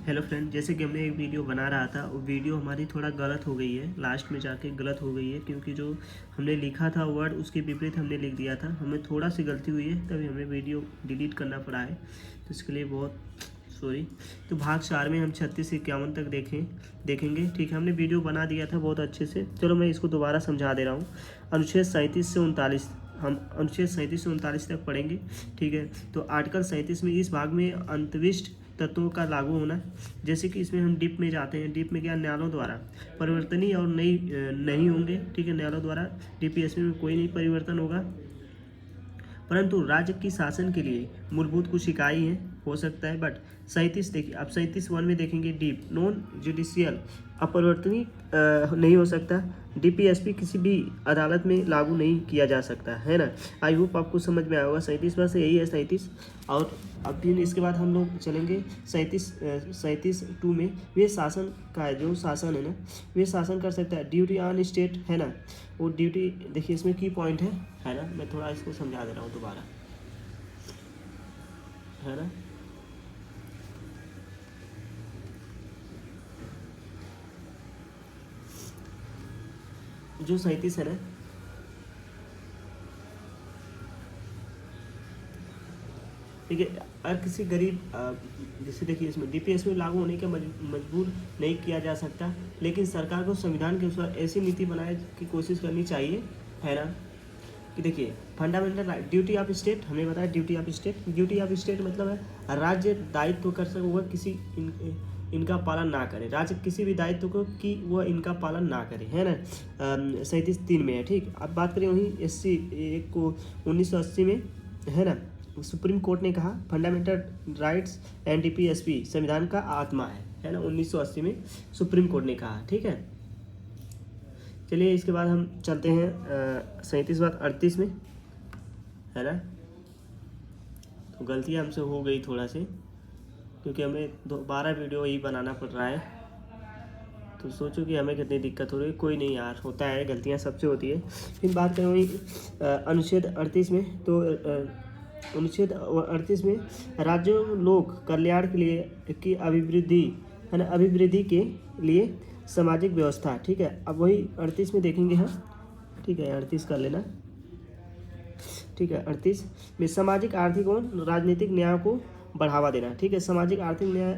Hello friend, जैसे कि हमने एक वीडियो बना रहा था, वो वीडियो हमारी थोड़ा गलत हो गई है, लास्ट में जाके गलत हो गई है क्योंकि जो हमने लिखा था वर्ड उसके विपरीत हमने लिख दिया था। हमें थोड़ा सी गलती हुई है, तभी हमें वीडियो डिलीट करना पड़ा है, तो इसके लिए बहुत सॉरी। तो भाग 4 में हम 36 से 51 तक देखेंगे। ठीक है, हमने वीडियो बना दिया था बहुत अच्छे से। चलो मैं इसको दोबारा समझा दे रहा हूँ। अनुच्छेद 37 से 39, हम अनुच्छेद 37 से 39 तक पढ़ेंगे। ठीक है, तो आर्टिकल 37 में इस भाग में अंतर्विष्ट तत्वों का लागू होना, जैसे कि इसमें हम डीप में जाते हैं। डीप में क्या, न्यायालयों द्वारा परिवर्तनीय और नई नहीं होंगे। ठीक है, न्यायालयों द्वारा डीपीएसपी में कोई नहीं परिवर्तन होगा, परंतु राज्य की शासन के लिए मूलभूत कुछ इकाई हैं, हो सकता है। बट 37 देखिए, अब 37(1) में देखेंगे, डीप नॉन जुडिशियल अपरिवर्तनीय नहीं हो सकता। डीपीएसपी किसी भी अदालत में लागू नहीं किया जा सकता है ना। आई होप आपको समझ में आया होगा। 37 बस यही है 37। और अब फिर इसके बाद हम लोग चलेंगे 37(2) में। वे शासन का है, जो शासन है ना, वे शासन कर सकता है। ड्यूटी ऑन स्टेट है ना, वो ड्यूटी देखिए, इसमें की पॉइंट है ना। मैं थोड़ा इसको समझा दे रहा हूँ दोबारा, है ना। जो 37 है ना, ठीक है, अगर किसी गरीब जैसे देखिए, इसमें डीपीएस में लागू होने के मजबूर नहीं किया जा सकता, लेकिन सरकार को संविधान के अनुसार ऐसी नीति बनाने की कोशिश करनी चाहिए, है ना। कि देखिए, fundamental right, duty of state हमने बताया। ड्यूटी ऑफ स्टेट मतलब है राज्य दायित्व कर सके वह किसी इनका पालन ना करे। राज्य किसी भी दायित्व को कि वह इनका पालन ना करे, है ना। 37(3) में है। ठीक, अब बात करें वहीं 80 को 1980 में, है ना। सुप्रीम कोर्ट ने कहा फंडामेंटल राइट्स एंड डीपीएसपी संविधान का आत्मा है ना। 1980 में सुप्रीम कोर्ट ने कहा। ठीक है, चलिए इसके बाद हम चलते हैं 37 बाद 38 में, है ना। तो गलती हमसे हो गई थोड़ा से, क्योंकि हमें 12 वीडियो ही बनाना पड़ रहा है, तो सोचो कि हमें कितनी दिक्कत हो रही है। कोई नहीं यार, होता है, गलतियां सबसे होती है। फिर बात करें वही अनुच्छेद 38 में, तो अनुच्छेद 38 में राज्यों लोक कल्याण के लिए की अभिवृद्धि, है ना, अभिवृद्धि के लिए सामाजिक व्यवस्था। ठीक है, अब वही 38 में देखेंगे हम। ठीक है, 38 कर लेना। ठीक है, 38 में सामाजिक आर्थिक और राजनीतिक न्याय को बढ़ावा देना। ठीक है, सामाजिक आर्थिक न्याय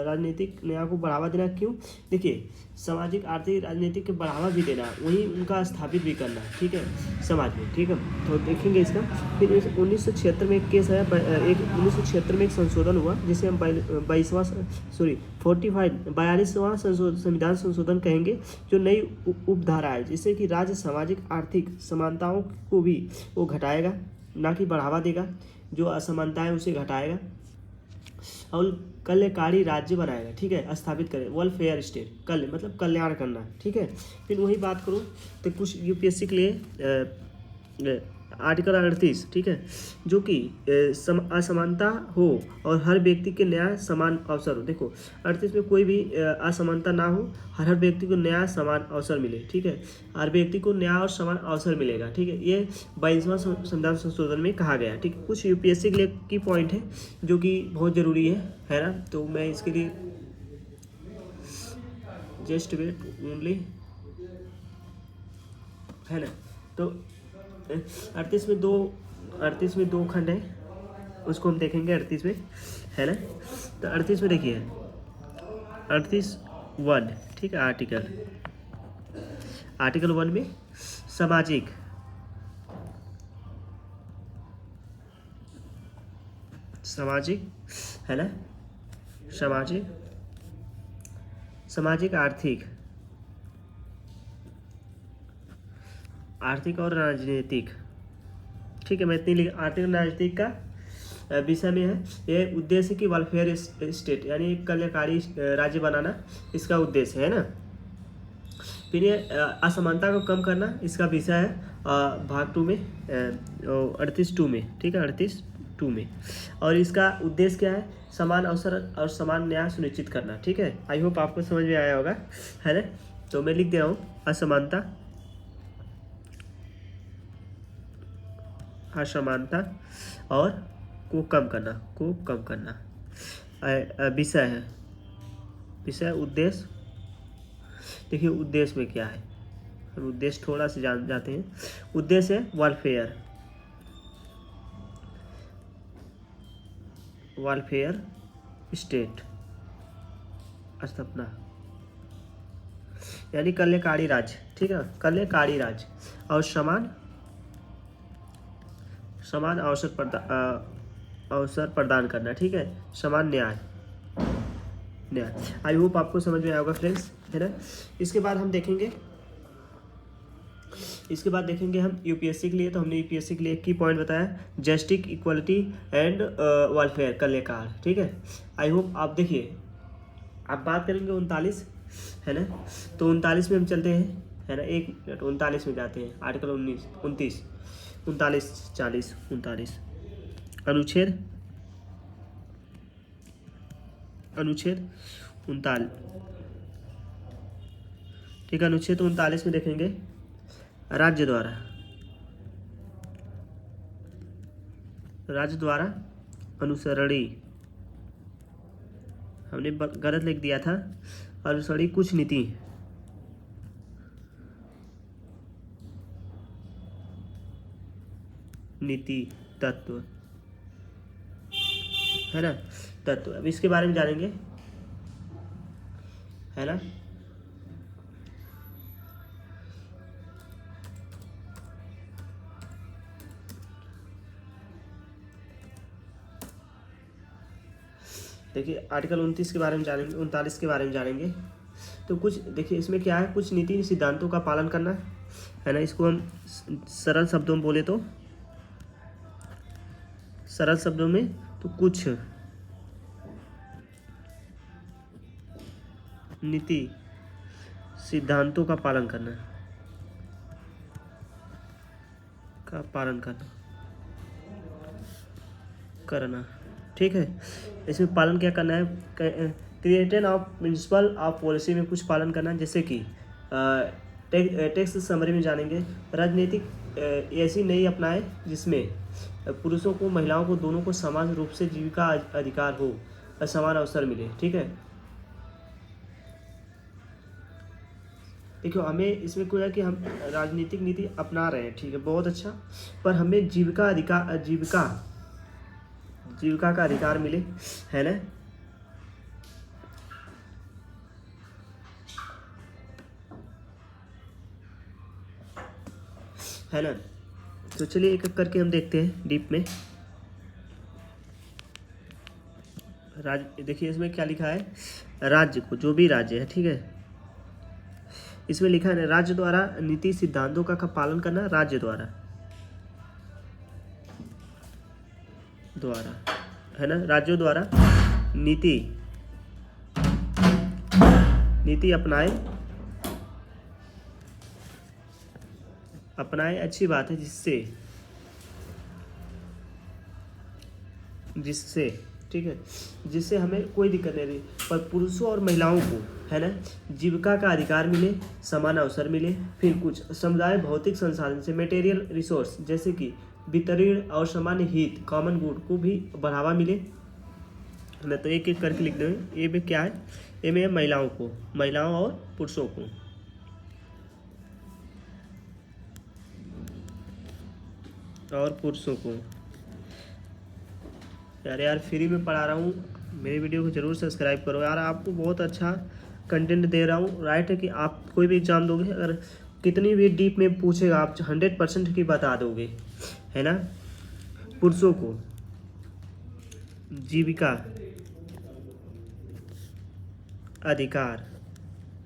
राजनीतिक न्याय को बढ़ावा देना क्यों? देखिए, सामाजिक आर्थिक राजनीतिक के बढ़ावा भी देना, वहीं उनका स्थापित भी करना। ठीक है, समाज में। ठीक है, तो देखेंगे इसका। फिर 1976 में एक केस है, 1976 में एक संशोधन हुआ, जिसे हम 42वां संविधान संशोधन कहेंगे, जो नई उपधारा है, जिससे कि राज्य सामाजिक आर्थिक समानताओं को भी वो घटाएगा, ना कि बढ़ावा देगा। जो असमानताएं उसे घटाएगा और कल्याणकारी राज्य बनाएगा। ठीक है, स्थापित करें वेलफेयर स्टेट, मतलब कल्याण करना। ठीक है, फिर वही बात करूँ तो कुछ यूपीएससी के लिए आर्टिकल 38, ठीक है, जो कि असमानता हो और हर व्यक्ति के न्याय समान अवसर हो। देखो, 38 में कोई भी असमानता ना हो, हर व्यक्ति को न्याय समान अवसर मिले। ठीक है, हर व्यक्ति को न्याय और समान अवसर मिलेगा। ठीक है, ये 22वां संविधान संशोधन में कहा गया है। ठीक है, कुछ यूपीएससी के लिए की पॉइंट है जो कि बहुत ज़रूरी है ना। तो मैं इसके लिए जस्ट वेट ओनली, है ना। तो 38 में दो खंड है, उसको हम देखेंगे 38 में, है ना। तो 38 में देखिए, 38(1), ठीक है, आर्टिकल 1 में सामाजिक है ना, सामाजिक आर्थिक और राजनीतिक। ठीक है, मैं इतनी आर्थिक और राजनीतिक का विषय में है। ये उद्देश्य की वेलफेयर स्टेट, यानी कल्याणकारी राज्य बनाना इसका उद्देश्य है ना। फिर ये असमानता को कम करना इसका विषय है भाग 2 में, 38(2) में। ठीक है, 38(2) में। और इसका उद्देश्य क्या है? समान अवसर और समान न्याय सुनिश्चित करना। ठीक है, आई होप आपको समझ में आया होगा, है ना। तो मैं लिख दे रहा हूँ, असमानता और को कम करना विषय है, विषय उद्देश्य। देखिए उद्देश्य में क्या है, हम उद्देश्य थोड़ा सा जान जाते हैं। उद्देश्य है वेलफेयर, वेलफेयर स्टेट, स्थापना यानी कल्याणकारी राज्य, ठीक है, कल्याणकारी राज्य। और समान समान अवसर प्रदान करना, ठीक है, समान न्याय। आई होप आपको समझ में आया होगा फ्रेंड्स, है ना। इसके बाद हम देखेंगे हम यूपीएससी के लिए। तो हमने यूपीएससी के लिए एक की पॉइंट बताया, जस्टिस, इक्वलिटी एंड वेलफेयर, कल्याण, ठीक है। आई होप आप देखिए, आप बात करेंगे 39, है ना। तो 39 में हम चलते हैं, है ना, 1 मिनट, 39 में जाते हैं, आर्टिकल 29, 39, 40, 39, अनुच्छेद 39, ठीक है। अनुच्छेद 39 में देखेंगे, राज्य द्वारा अनुसरणी, हमने गलत लिख दिया था, अनुसरणी कुछ नीति तत्व, है ना, तत्व। अब इसके बारे में जानेंगे, है ना। देखिए आर्टिकल 29 के बारे में जानेंगे, 39 के बारे में जानेंगे। तो कुछ देखिए इसमें क्या है, कुछ नीति सिद्धांतों का पालन करना, है ना। इसको हम सरल शब्दों में बोले तो, सरल शब्दों में तो कुछ नीति सिद्धांतों का पालन करना, करना, ठीक है। इसमें पालन क्या करना है, created of principle of policy में कुछ पालन करना, जैसे कि टेक्स्ट समरी में जानेंगे, राजनीतिक ऐसी नई अपनाए जिसमें पुरुषों को महिलाओं को दोनों को समान रूप से जीविका अधिकार हो और समान अवसर मिले, ठीक है। देखो हमें इसमें क्या है कि हम राजनीतिक नीति अपना रहे हैं, ठीक है, बहुत अच्छा, पर हमें जीविका का अधिकार मिले, है ना। है ना। तो चलिए एक एक करके हम देखते हैं डीप में। देखिए इसमें क्या लिखा है, राज्य को, जो भी राज्य है, ठीक है, इसमें लिखा है राज्य द्वारा नीति सिद्धांतों का पालन करना, राज्य द्वारा, है ना, राज्यों द्वारा नीति अपनाए अच्छी बात है, जिससे ठीक है, जिससे हमें कोई दिक्कत नहीं रही, पर पुरुषों और महिलाओं को, है ना, जीविका का अधिकार मिले, समान अवसर मिले। फिर कुछ समुदाय भौतिक संसाधन से, मटेरियल रिसोर्स, जैसे कि वितरण और सामान्य हित, कॉमन गुड को भी बढ़ावा मिले, है ना। तो एक एक करके लिख दें। ए में क्या है, ए में महिलाओं और पुरुषों को, यार फ्री में पढ़ा रहा हूँ, मेरे वीडियो को जरूर सब्सक्राइब करो यार, आपको बहुत अच्छा कंटेंट दे रहा हूँ। राइट है कि आप कोई भी एग्जाम दोगे, अगर कितनी भी डीप में पूछेगा आप 100% की बता दोगे, है ना। पुरुषों को जीविका अधिकार,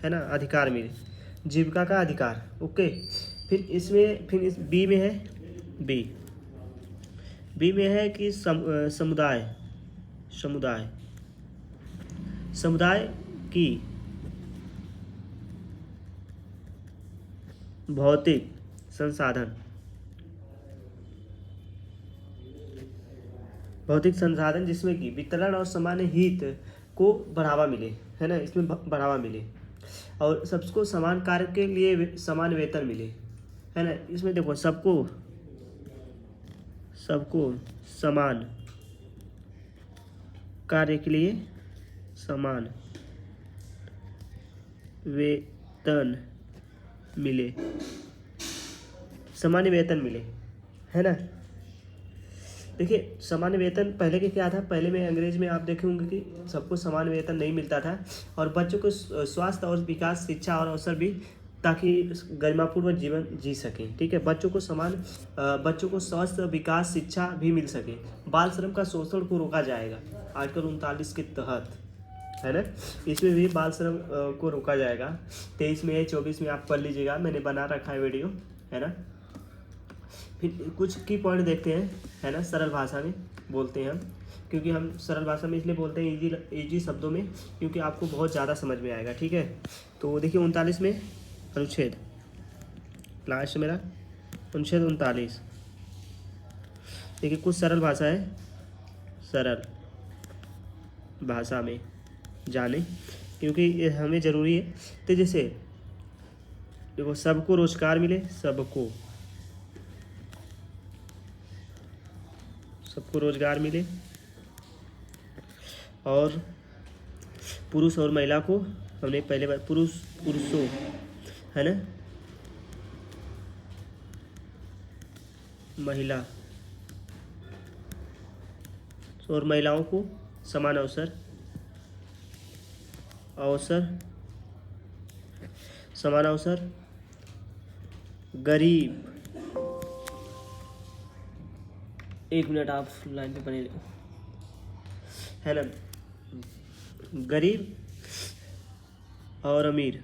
है ना, अधिकार मिले, जीविका का अधिकार, ओके। फिर इस बी में है, बी में है कि समुदाय की भौतिक संसाधन जिसमें कि वितरण और सामान्य हित को बढ़ावा मिले, है ना, इसमें बढ़ावा मिले, और सबको समान कार्य के लिए समान वेतन मिले, है ना। इसमें देखो सबको समान कार्य के लिए समान वेतन मिले, सामान्य वेतन मिले, है ना। देखिए सामान्य वेतन पहले के क्या था, पहले में अंग्रेज में आप देखे होंगे कि सबको समान वेतन नहीं मिलता था, और बच्चों को स्वास्थ्य और विकास, शिक्षा और अवसर भी, ताकि गरिमापूर्वक जीवन जी सकें। ठीक है, बच्चों को स्वास्थ्य, विकास, शिक्षा भी मिल सके। बाल श्रम का शोषण को रोका जाएगा आर्टिकल 39 के तहत, है ना। इसमें भी बाल श्रम को रोका जाएगा। 23 में 24 में आप पढ़ लीजिएगा, मैंने बना रखा है वीडियो, है ना। फिर कुछ की पॉइंट देखते हैं, है ना, सरल भाषा में बोलते हैं हम, क्योंकि हम सरल भाषा में इसलिए बोलते हैं इजी शब्दों में, क्योंकि आपको बहुत ज़्यादा समझ में आएगा। ठीक है, तो देखिए 39 में अनुच्छेद, लास्ट मेरा अनुच्छेद 39, देखिए कुछ सरल भाषा है, सरल भाषा में जाने, क्योंकि ये हमें ज़रूरी है। तो जैसे देखो, सबको रोजगार मिले, सबको रोजगार मिले, और पुरुष और महिला को, हमने पहले बार पुरुषों, है ना, महिला और महिलाओं को समान अवसर, गरीब, एक मिनट आप लाइन पे बने, है ना, गरीब और अमीर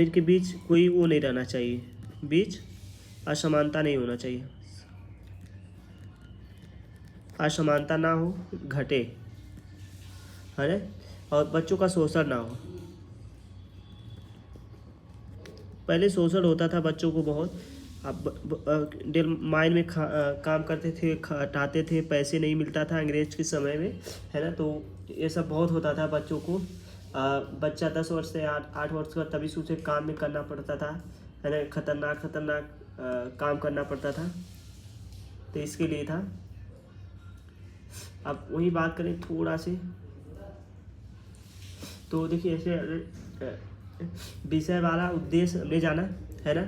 के बीच कोई वो नहीं रहना चाहिए, बीच असमानता नहीं होना चाहिए, असमानता ना हो, घटे, है ना, और बच्चों का शोषण ना हो। पहले शोषण होता था बच्चों को बहुत, अब माइन में काम करते थे, हटाते थे, पैसे नहीं मिलता था अंग्रेज के समय में, है ना। तो ये सब बहुत होता था बच्चों को। बच्चा 10 वर्ष से 8 वर्ष का, तभी से उसे काम में करना पड़ता था, है ना, खतरनाक काम करना पड़ता था, तो इसके लिए था। अब वही बात करें थोड़ा से, तो देखिए ऐसे विषय वाला उद्देश्य हमने जाना, है ना,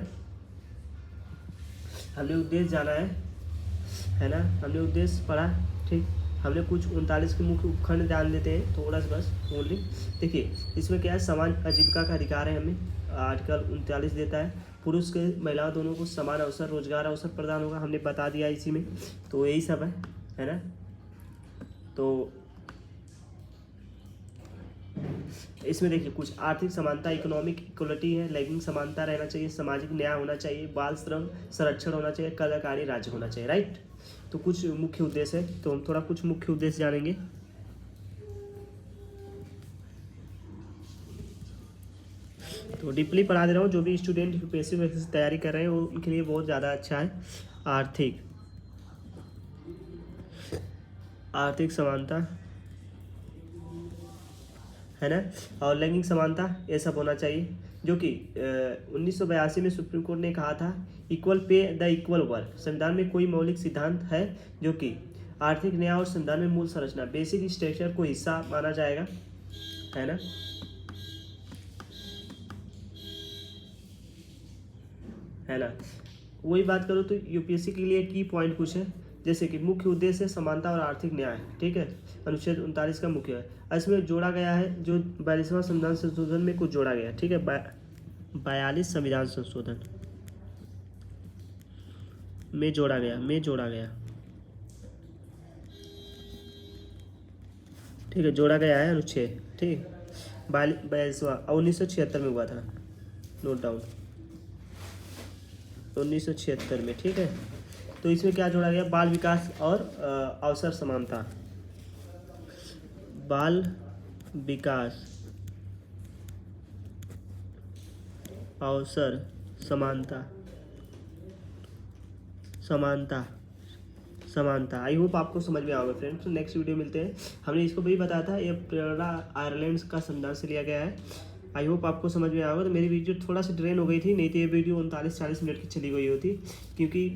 हमने उद्देश्य जाना है ना, हमने उद्देश्य पढ़ा। ठीक, हमने कुछ 39 के मुख्य उपखंड जान लेते हैं थोड़ा सा बस ओनली। देखिए इसमें क्या है, समान आजीविका का अधिकार है हमें, आर्टिकल 39 देता है। पुरुष के महिला दोनों को समान अवसर, रोजगार अवसर प्रदान होगा, हमने बता दिया इसी में। तो यही सब है ना। तो इसमें देखिए कुछ आर्थिक समानता, इकोनॉमिक इक्वलिटी है, लैंगिक समानता रहना चाहिए, सामाजिक न्याय होना चाहिए, बाल श्रम संरक्षण होना चाहिए, कलाकारी राज्य होना चाहिए, राइट। तो कुछ मुख्य उद्देश्य है, तो हम थोड़ा कुछ मुख्य उद्देश्य जानेंगे। तो डीपली पढ़ा दे रहा हूँ, जो भी स्टूडेंट यूपीएससी वैसे से तैयारी कर रहे हैं वो उनके लिए बहुत ज़्यादा अच्छा है। आर्थिक समानता, है ना, और लैंगिक समानता, ये सब होना चाहिए, जो कि 1982 में सुप्रीम कोर्ट ने कहा था, equal pay the equal work. संविधान में कोई मौलिक सिद्धांत है जो कि आर्थिक न्याय और संविधान में मूल संरचना, बेसिक स्ट्रक्चर को हिस्सा माना जाएगा, है ना। वही बात करो तो यूपीएससी के लिए की पॉइंट कुछ है, जैसे कि मुख्य उद्देश्य है समानता और आर्थिक न्याय, ठीक है, अनुच्छेद 39 का मुख्य है। इसमें जोड़ा गया है जो 42वां संविधान संशोधन में कुछ जोड़ा गया, ठीक है, 42 संविधान संशोधन में जोड़ा गया, ठीक है, जोड़ा गया है अनुच्छेद, ठीक, 42वां 1976 में हुआ था, नोट डाउन, 1976 में, ठीक है। तो इसमें क्या जोड़ा गया, बाल विकास और अवसर समानता, बाल विकास अवसर समानता। आई होप आपको समझ में आओगे फ्रेंड्स। तो नेक्स्ट वीडियो मिलते हैं। हमने इसको भी बताया था, ये प्रेरणा आयरलैंड का संविधान से लिया गया है। आई होप आपको समझ में आओगे। तो मेरी वीडियो थोड़ा सा ड्रेन हो गई थी, नहीं तो ये वीडियो 39-40 मिनट की चली गई होती, क्योंकि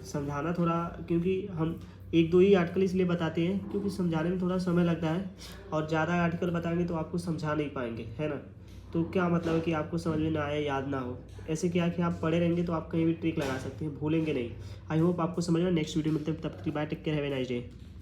समझाना थोड़ा, क्योंकि हम एक दो ही आर्टिकल इसलिए बताते हैं क्योंकि समझाने में थोड़ा समय लगता है, और ज़्यादा आर्टिकल बताएंगे तो आपको समझा नहीं पाएंगे, है ना। तो क्या मतलब है कि आपको समझ में ना आए, याद ना हो। ऐसे क्या है कि आप पढ़े रहेंगे तो आप कहीं भी ट्रिक लगा सकते हैं, भूलेंगे नहीं। आई होप आपको समझ में। नेक्स्ट वीडियो में तब तक bye, take care, have a nice day.